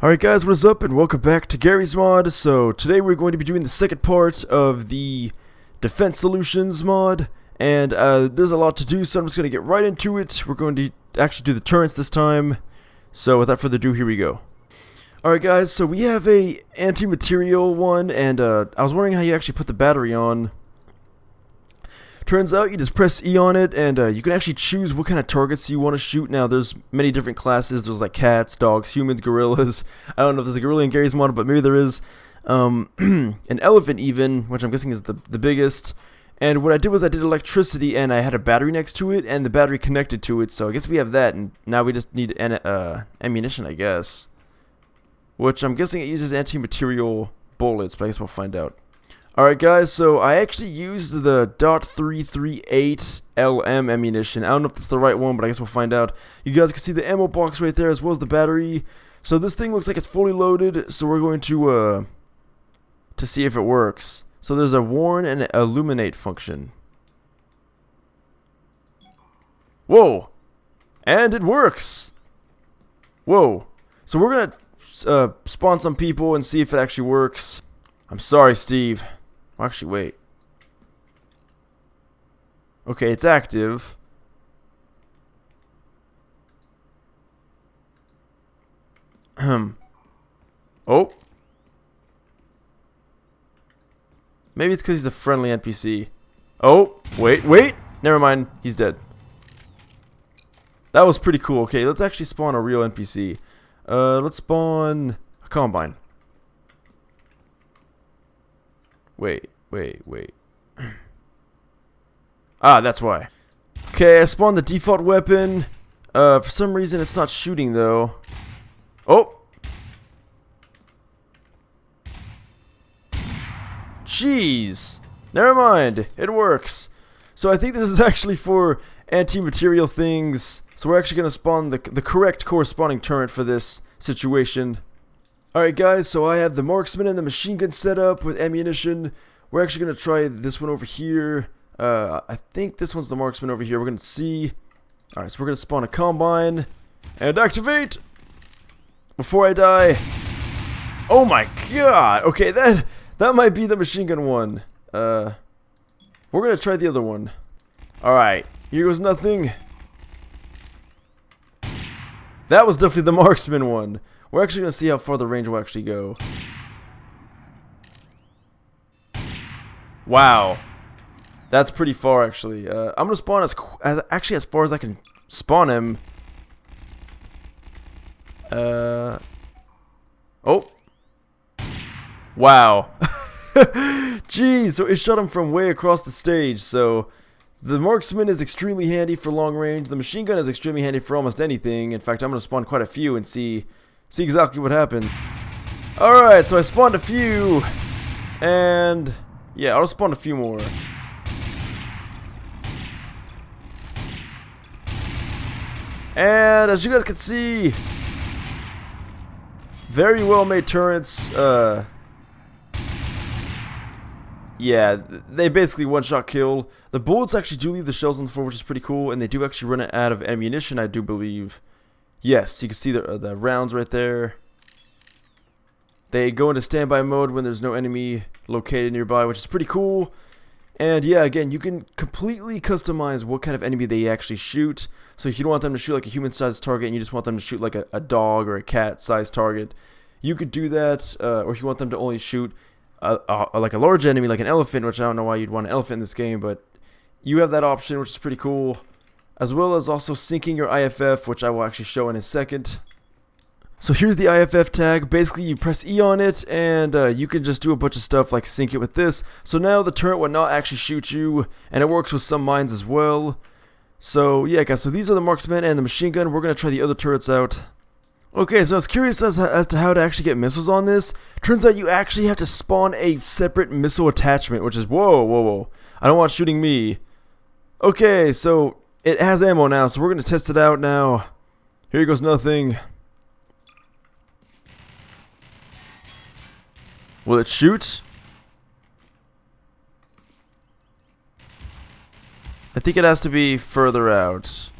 Alright guys, what is up and welcome back to Garry's mod. So today we're going to be doing the second part of the Defense Solutions mod. And there's a lot to do, so I'm just going to get right into it. We're going to actually do the turrets this time. So without further ado, here we go. Alright guys, so we have a anti-material one, and I was wondering how you actually put the battery on. Turns out you just press E on it, and you can actually choose what kind of targets you want to shoot. Now, there's many different classes. There's like cats, dogs, humans, gorillas. I don't know if there's a gorilla in Garry's mod, but maybe there is. An elephant even, which I'm guessing is the biggest. And what I did was I did electricity, and I had a battery next to it, and the battery connected to it. So I guess we have that, and now we just need ammunition, I guess. Which I'm guessing it uses anti-material bullets, but I guess we'll find out. Alright guys, so I actually used the .338 LM ammunition. I don't know if that's the right one, but I guess we'll find out. You guys can see the ammo box right there as well as the battery. So this thing looks like it's fully loaded, so we're going to see if it works. So there's a warn and illuminate function. Whoa! And it works! Whoa. So we're gonna spawn some people and see if it actually works. I'm sorry, Steve. Well, actually, wait. Okay, it's active. Oh. Maybe it's because he's a friendly NPC. Oh, wait. Never mind. He's dead. That was pretty cool. Okay, let's actually spawn a real NPC. Let's spawn a combine. Wait. Ah, that's why. Okay, I spawned the default weapon. For some reason, it's not shooting, though. Oh! Jeez! Never mind. It works. So I think this is actually for anti-material things. So we're actually going to spawn the correct corresponding turret for this situation. Alright guys, so I have the Marksman and the machine gun set up with ammunition. We're actually going to try this one over here. I think this one's the Marksman over here. We're going to see. Alright, so we're going to spawn a combine. And activate! Before I die. Oh my god! Okay, that might be the machine gun one. We're going to try the other one. Alright, here goes nothing. That was definitely the Marksman one. We're actually going to see how far the range will actually go. Wow. That's pretty far, actually. I'm going to spawn as far as I can spawn him. Oh. Wow. Jeez, so it shot him from way across the stage, so the Marksman is extremely handy for long range. The machine gun is extremely handy for almost anything. In fact, I'm going to spawn quite a few and see exactly what happened. Alright, so I spawned a few. And yeah, I'll spawn a few more. And as you guys can see, very well made turrets. Yeah, they basically one-shot kill. The bullets actually do leave the shells on the floor, which is pretty cool. And they do actually run out of ammunition, I do believe. Yes, you can see the rounds right there. They go into standby mode when there's no enemy located nearby, which is pretty cool. And yeah, again, you can completely customize what kind of enemy they actually shoot. So if you don't want them to shoot like a human-sized target and you just want them to shoot like a dog or a cat-sized target, you could do that. Or if you want them to only shoot like a large enemy, like an elephant, which I don't know why you'd want an elephant in this game, but you have that option, which is pretty cool. As well as also syncing your IFF, which I will actually show in a second. So here's the IFF tag. Basically, you press E on it, and you can just do a bunch of stuff like sync it with this. So now the turret will not actually shoot you, and it works with some mines as well. So yeah, guys, so these are the Marksman and the machine gun. We're going to try the other turrets out. Okay, so I was curious as to how to actually get missiles on this. Turns out you actually have to spawn a separate missile attachment, which is, whoa. I don't want shooting me. Okay, so it has ammo now, so we're going to test it out now. Here goes nothing. Will it shoot? I think it has to be further out.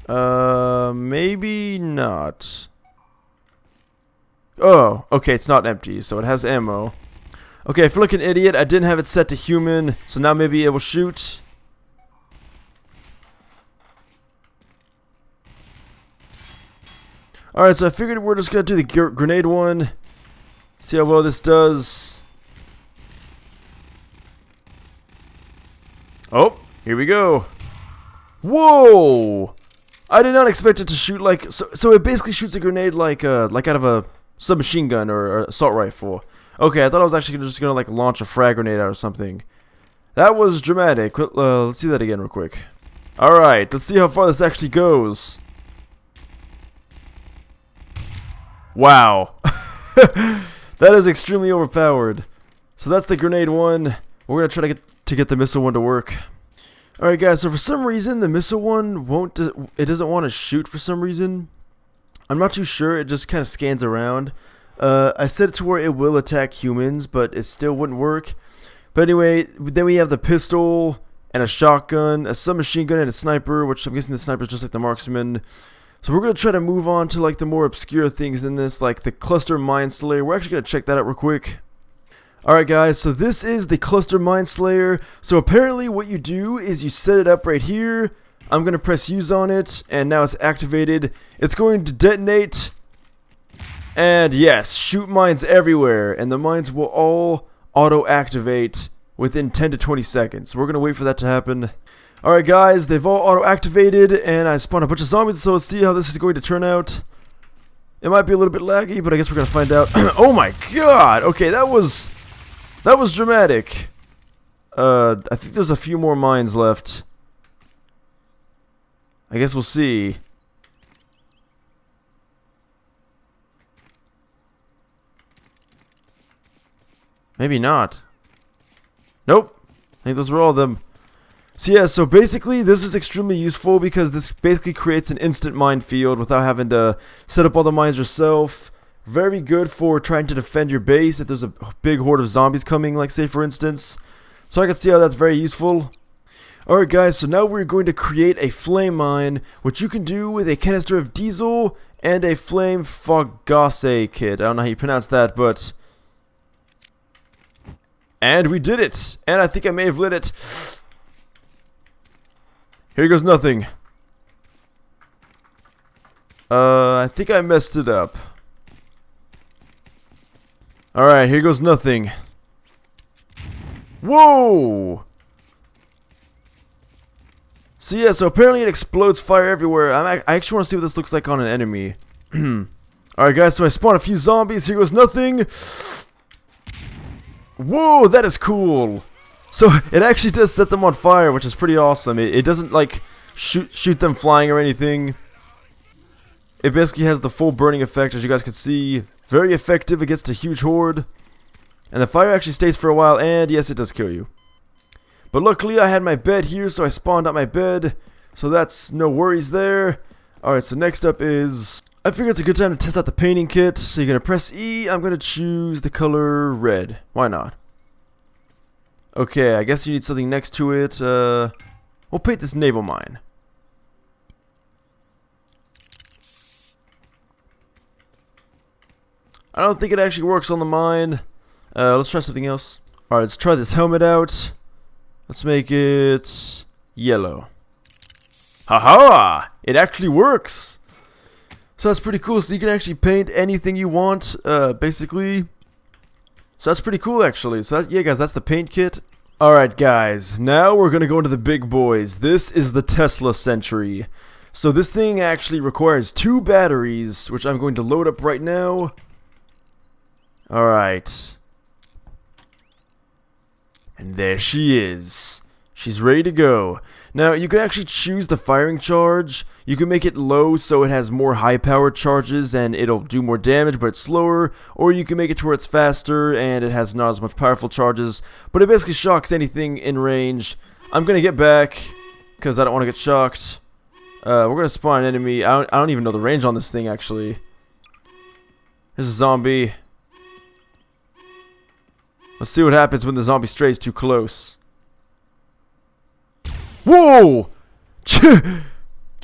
Maybe not. Oh, okay, it's not empty, so it has ammo. Okay, I feel like an idiot. I didn't have it set to human, so now maybe it will shoot. Alright, so I figured we're just gonna do the grenade one. See how well this does. Oh, here we go. Whoa! I did not expect it to shoot like so it basically shoots a grenade like out of a submachine gun or assault rifle. Okay, I thought I was actually just gonna like launch a frag grenade out or something. That was dramatic. Let's see that again real quick. Alright, let's see how far this actually goes. Wow. That is extremely overpowered. So that's the grenade one. We're gonna try to get the missile one to work. Alright guys, so for some reason the missile one it doesn't want to shoot for some reason. I'm not too sure, it just kind of scans around. I set it to where it will attack humans, but it still wouldn't work. But anyway, then we have the pistol and a shotgun, a submachine gun and a sniper, which I'm guessing the sniper is just like the Marksman. So we're going to try to move on to like the more obscure things in this, like the cluster mine slayer. We're actually going to check that out real quick. Alright guys, so this is the cluster mine slayer. So apparently what you do is you set it up right here. I'm going to press use on it, and now it's activated. It's going to detonate. And yes, shoot mines everywhere, and the mines will all auto-activate within 10 to 20 seconds. We're going to wait for that to happen. Alright guys, they've all auto-activated, and I spawned a bunch of zombies, so let's see how this is going to turn out. It might be a little bit laggy, but I guess we're going to find out. Oh my god! Okay, that was dramatic. I think there's a few more mines left. I guess we'll see. Maybe not. Nope. I think those were all of them. So yeah, so basically this is extremely useful because this basically creates an instant minefield without having to set up all the mines yourself. Very good for trying to defend your base if there's a big horde of zombies coming, like say for instance. So I can see how that's very useful. Alright guys, so now we're going to create a flame mine, which you can do with a canister of diesel and a flame fogasse kit. I don't know how you pronounce that, but... And we did it! And I think I may have lit it. Here goes nothing. I think I messed it up. Alright, here goes nothing. Whoa! So yeah, so apparently it explodes fire everywhere. I actually want to see what this looks like on an enemy. Alright guys, so I spawned a few zombies. Here goes nothing. Whoa, that is cool. So it actually does set them on fire, which is pretty awesome. It doesn't like shoot them flying or anything. It basically has the full burning effect, as you guys can see. Very effective against a huge horde. And the fire actually stays for a while, and yes, it does kill you. But luckily I had my bed here, so I spawned out my bed. So that's no worries there. Alright, so next up is... I figure it's a good time to test out the painting kit. So you're going to press E. I'm going to choose the color red. Why not? Okay, I guess you need something next to it. We'll paint this naval mine. I don't think it actually works on the mine. Let's try something else. Alright, let's try this helmet out. Let's make it yellow. Haha! It actually works! So that's pretty cool. So you can actually paint anything you want, basically. So that's pretty cool, actually. So that, yeah, guys, that's the paint kit. Alright, guys. Now we're going to go into the big boys. This is the Tesla Sentry. So this thing actually requires 2 batteries, which I'm going to load up right now. Alright. And there she is. She's ready to go. Now, you can actually choose the firing charge. You can make it low so it has more high-powered charges and it'll do more damage, but it's slower. Or you can make it to where it's faster and it has not as much powerful charges. But it basically shocks anything in range. I'm going to get back because I don't want to get shocked. We're going to spawn an enemy. I don't even know the range on this thing, actually. There's a zombie. Let's see what happens when the zombie strays too close. Whoa!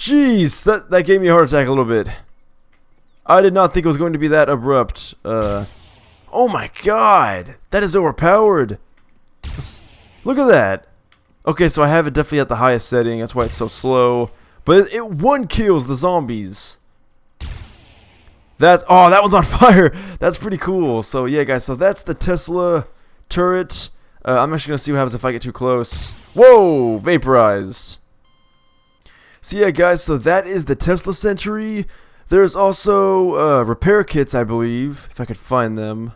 Jeez, that gave me a heart attack a little bit. I did not think it was going to be that abrupt. Oh my god, that is overpowered. Look at that. Okay, so I have it definitely at the highest setting. That's why it's so slow. But it one kills the zombies. Oh, that one's on fire. That's pretty cool. So yeah, guys. So that's the Tesla turret. I'm actually gonna see what happens if I get too close. Whoa, vaporized. So yeah, guys. So that is the Tesla Sentry. There's also repair kits, I believe, if I could find them.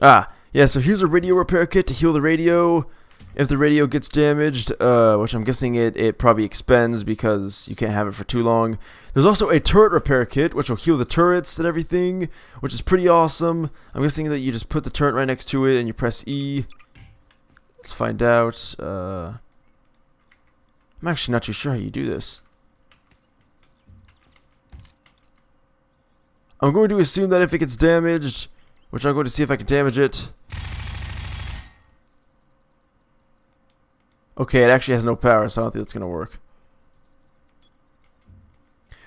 Ah, yeah. So here's a radio repair kit to heal the radio. If the radio gets damaged, which I'm guessing it probably expends because you can't have it for too long. There's also a turret repair kit, which will heal the turrets and everything, which is pretty awesome. I'm guessing that you just put the turret right next to it and you press E. Let's find out. I'm actually not too sure how you do this. I'm going to assume that if it gets damaged, which I'm going to see if I can damage it. Okay, it actually has no power, so I don't think that's going to work.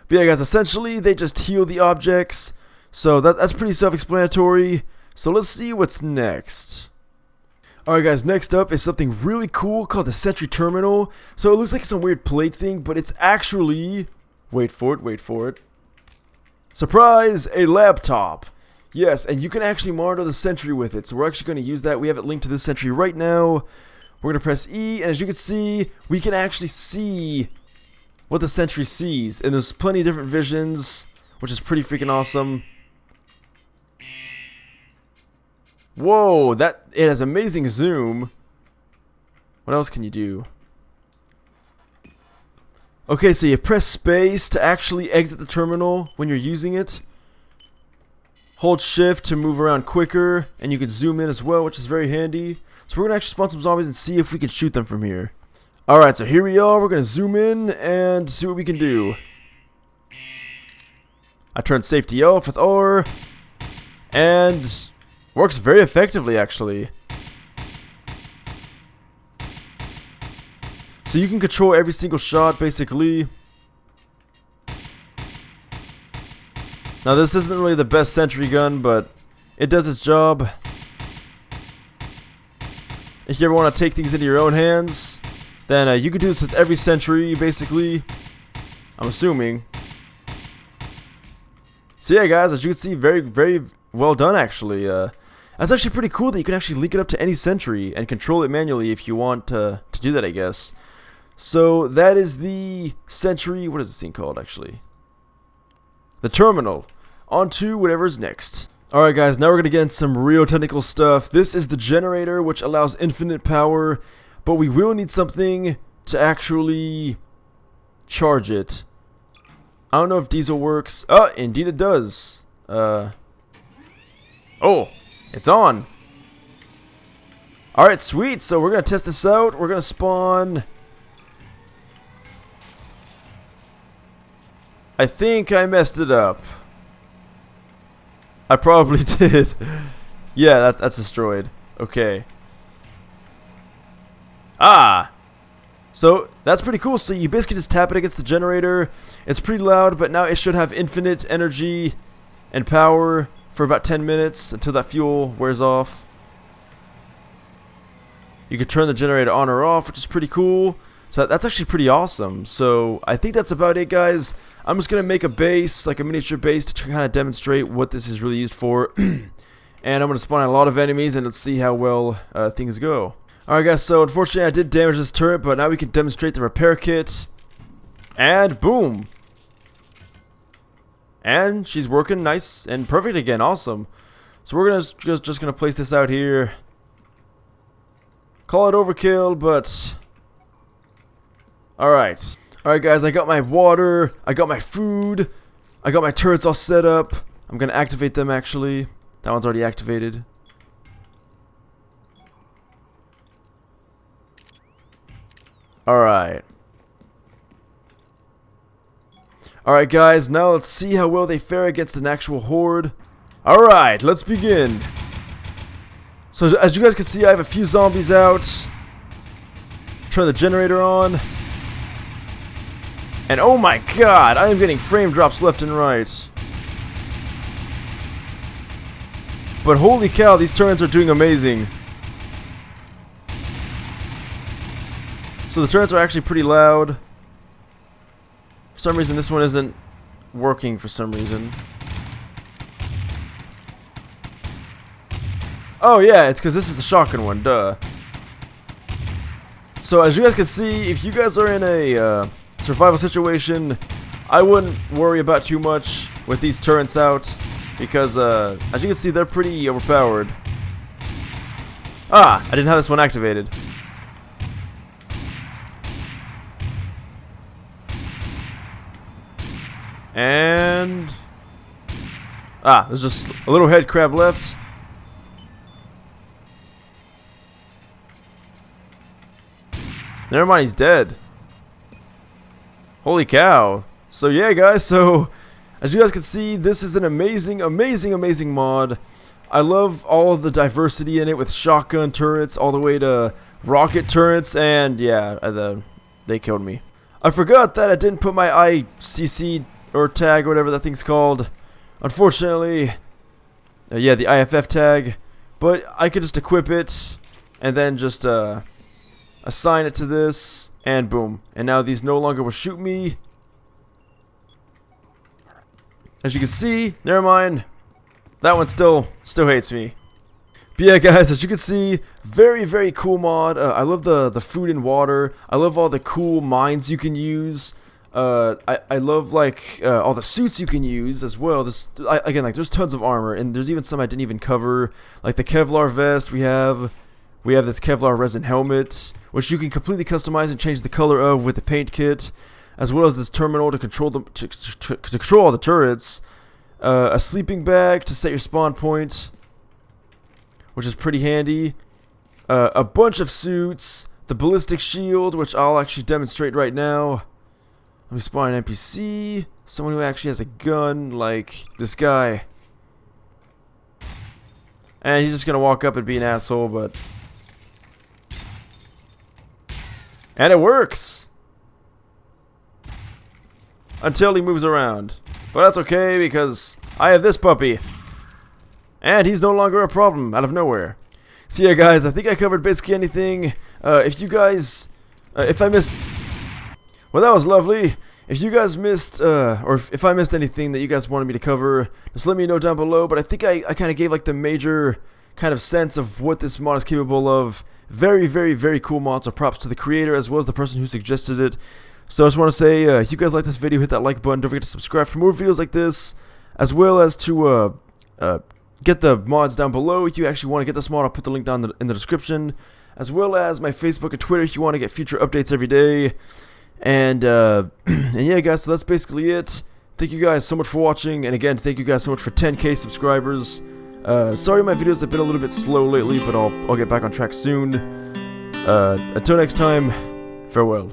But yeah, guys, essentially, they just heal the objects. So that's pretty self-explanatory. So let's see what's next. Alright, guys, next up is something really cool called the Sentry Terminal. So it looks like some weird plate thing, but it's actually... Wait for it. Surprise! A laptop! Yes, and you can actually monitor the Sentry with it. So we're actually going to use that. We have it linked to this Sentry right now. We're going to press E, and as you can see, we can actually see what the Sentry sees. And there's plenty of different visions, which is pretty freaking awesome. Whoa, it has amazing zoom. What else can you do? Okay, so you press space to actually exit the terminal when you're using it. Hold shift to move around quicker, and you can zoom in as well, which is very handy. So we're going to actually spawn some zombies and see if we can shoot them from here. Alright, so here we are. We're going to zoom in and see what we can do. I turned safety off with R. And works very effectively, actually. So you can control every single shot, basically. Now this isn't really the best sentry gun, but it does its job. If you ever want to take things into your own hands, then you can do this with every sentry, basically. I'm assuming. So yeah, guys, as you can see, very, very well done, actually. That's actually pretty cool that you can actually link it up to any sentry and control it manually if you want to do that, I guess. So that is the Sentry. What is this thing called, actually? The Terminal. On to whatever's next. Alright, guys, now we're going to get into some real technical stuff. This is the generator, which allows infinite power, but we will need something to actually charge it. I don't know if diesel works. Oh, indeed it does. Oh, it's on. Alright, sweet. So we're going to test this out. We're going to spawn... I think I messed it up. I probably did. Yeah, that's destroyed. Okay. Ah! So, that's pretty cool. So you basically just tap it against the generator. It's pretty loud, but now it should have infinite energy and power for about 10 minutes until that fuel wears off. You can turn the generator on or off, which is pretty cool. So that's actually pretty awesome. So I think that's about it, guys. I'm just going to make a base, like a miniature base, to kind of demonstrate what this is really used for. And I'm going to spawn a lot of enemies, and let's see how well things go. Alright, guys, so unfortunately I did damage this turret, but now we can demonstrate the repair kit. And boom! And she's working nice and perfect again. Awesome. So we're just going to place this out here. Call it overkill, but... Alright. Alright, guys, I got my water, I got my food, I got my turrets all set up. I'm gonna activate them, actually. That one's already activated. Alright. Alright, guys, now let's see how well they fare against an actual horde. Alright, let's begin. So, as you guys can see, I have a few zombies out. turn the generator on. And oh my god, I am getting frame drops left and right. But holy cow, these turrets are doing amazing. So the turrets are actually pretty loud. For some reason this one isn't working for some reason. Oh yeah, it's because this is the shotgun one, duh. So as you guys can see, if you guys are in a survival situation, I wouldn't worry about too much with these turrets out, because as you can see, they're pretty overpowered. Ah, I didn't have this one activated. And there's just a little head crab left. Never mind, he's dead. Holy cow. So yeah, guys, so as you guys can see, this is an amazing mod. I love all of the diversity in it, with shotgun turrets all the way to rocket turrets, and yeah, they killed me. I forgot that I didn't put my ICC or tag or whatever that thing's called. Unfortunately, yeah, the IFF tag, but I could just equip it and then just assign it to this, and boom. And now these no longer will shoot me. As you can see, never mind. That one still hates me. But yeah, guys, as you can see, very cool mod. I love the food and water. I love all the cool mines you can use. I love like all the suits you can use as well. Again, like there's tons of armor, and there's even some I didn't even cover, like the Kevlar vest we have. We have this Kevlar resin helmet, which you can completely customize and change the color of with the paint kit, as well as this terminal to control to control all the turrets. A sleeping bag to set your spawn point, which is pretty handy. A bunch of suits, the ballistic shield, which I'll actually demonstrate right now. Let me spawn an NPC, someone who actually has a gun, like this guy. And he's just gonna walk up and be an asshole, but... And it works! Until he moves around. But that's okay, because I have this puppy. And he's no longer a problem, out of nowhere. So yeah, guys, I think I covered basically anything. If you guys... if I missed... Well, that was lovely. If you guys missed, or if I missed anything that you guys wanted me to cover, just let me know down below. But I think I kind of gave like the major kind of sense of what this mod is capable of. Very cool mod, so props to the creator as well as the person who suggested it. So I just want to say, if you guys like this video, hit that like button. Don't forget to subscribe for more videos like this, as well as to get the mods down below. If you actually want to get this mod, I'll put the link down in the description, as well as my Facebook and Twitter if you want to get future updates every day. And yeah, guys, so that's basically it. Thank you guys so much for watching, and again, thank you guys so much for 10K subscribers. Sorry my videos have been a little bit slow lately, but I'll get back on track soon. Until next time, farewell.